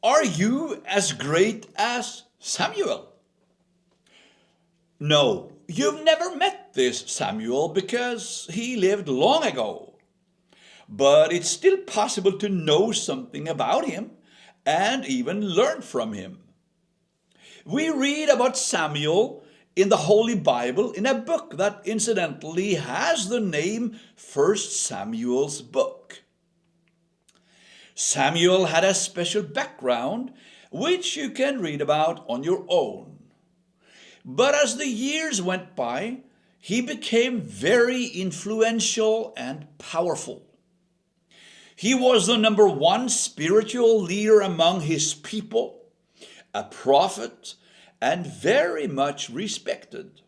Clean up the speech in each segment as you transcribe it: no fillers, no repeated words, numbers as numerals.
Are you as great as Samuel? No, you've never met this Samuel because he lived long ago. But it's still possible to know something about him and even learn from him. We read about Samuel in the Holy Bible in a book that incidentally has the name First Samuel's book. Samuel had a special background which you can read about on your own. But as the years went by, he became very influential and powerful. He was the number one spiritual leader among his people, a prophet, and very much respected.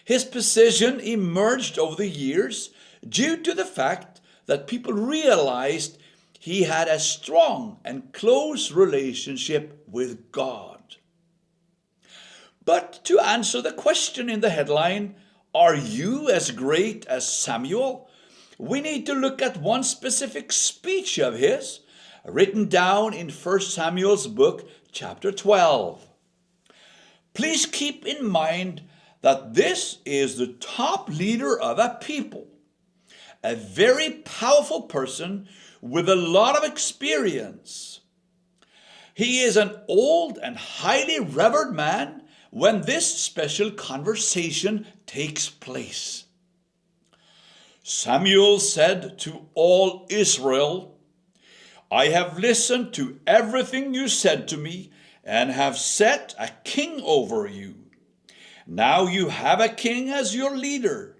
His position emerged over the years due to the fact that people realized he had a strong and close relationship with God. But to answer the question in the headline, "Are you as great as Samuel?" we need to look at one specific speech of his, written down in 1 Samuel's book, chapter 12. Please keep in mind that this is the top leader of a people, a very powerful person with a lot of experience. He is an old and highly revered man when this special conversation takes place. Samuel said to all Israel, "I have listened to everything you said to me and have set a king over you. Now you have a king as your leader.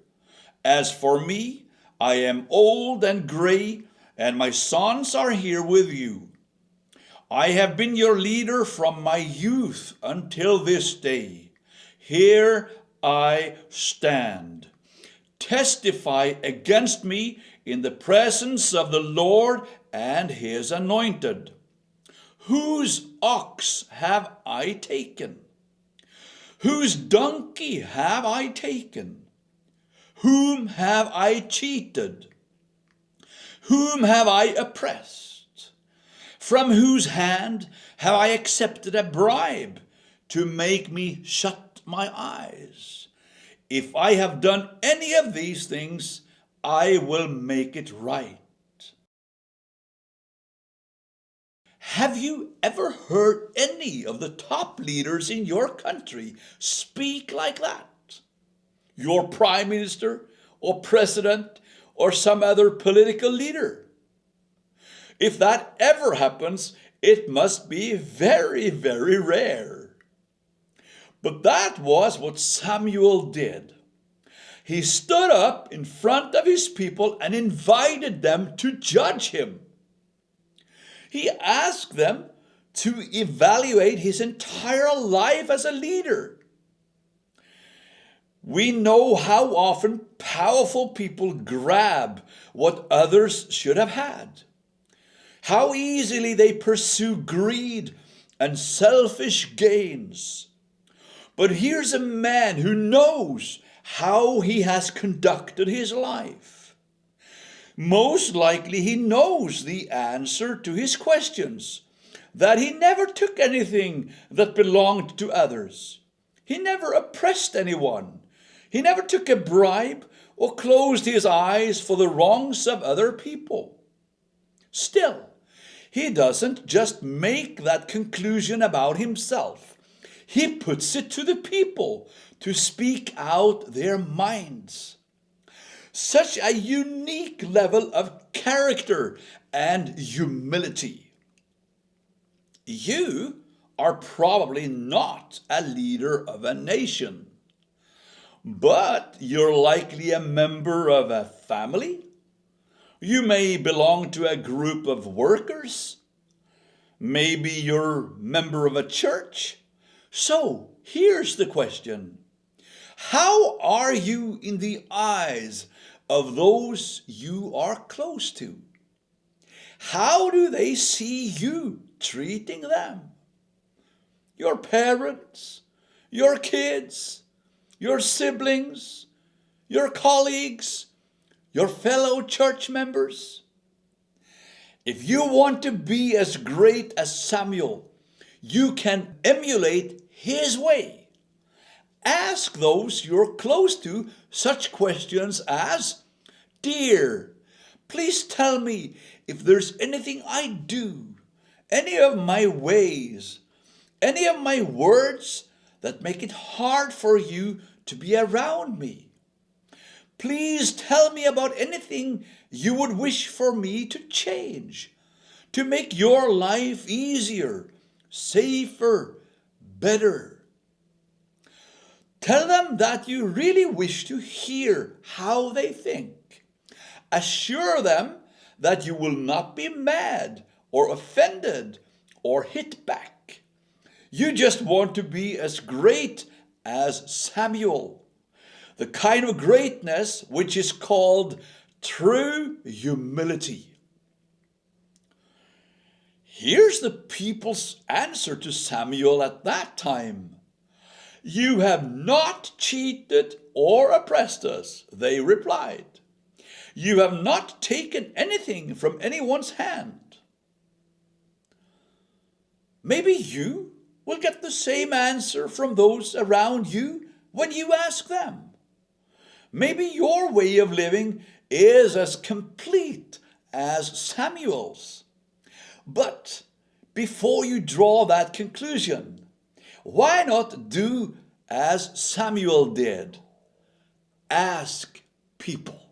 As for me, I am old and gray, and my sons are here with you. I have been your leader from my youth until this day. Here I stand. Testify against me in the presence of the Lord and his anointed. Whose ox have I taken? Whose donkey have I taken? Whom have I cheated? Whom have I oppressed? From whose hand have I accepted a bribe to make me shut my eyes? If I have done any of these things, I will make it right." Have you ever heard any of the top leaders in your country speak like that? Your prime minister or president or some other political leader? If that ever happens, it must be very, very rare. But that was what Samuel did. He stood up in front of his people and invited them to judge him. He asked them to evaluate his entire life as a leader. We know how often powerful people grab what others should have had, how easily they pursue greed and selfish gains. But here's a man who knows how he has conducted his life. Most likely he knows the answer to his questions, that he never took anything that belonged to others. He never oppressed anyone. He never took a bribe or closed his eyes for the wrongs of other people. Still, he doesn't just make that conclusion about himself. He puts it to the people to speak out their minds. Such a unique level of character and humility. You are probably not a leader of a nation, but you're likely a member of a family. You may belong to a group of workers. Maybe you're a member of a church. So here's the question. How are you in the eyes of those you are close to? How do they see you treating them? Your parents, your kids, your siblings, your colleagues, your fellow church members? If you want to be as great as Samuel, you can emulate his way. Ask those you're close to such questions as, "Dear, please tell me if there's anything I do, any of my ways, any of my words that make it hard for you to be around me. Please tell me about anything you would wish for me to change, to make your life easier, safer, better." Tell them that you really wish to hear how they think. Assure them that you will not be mad or offended or hit back. You just want to be as great as Samuel. The kind of greatness which is called true humility. Here's the people's answer to Samuel at that time. "You have not cheated or oppressed us," they replied. "You have not taken anything from anyone's hand." Maybe you will get the same answer from those around you when you ask them. Maybe your way of living is as complete as Samuel's. But before you draw that conclusion, why not do as Samuel did? Ask people.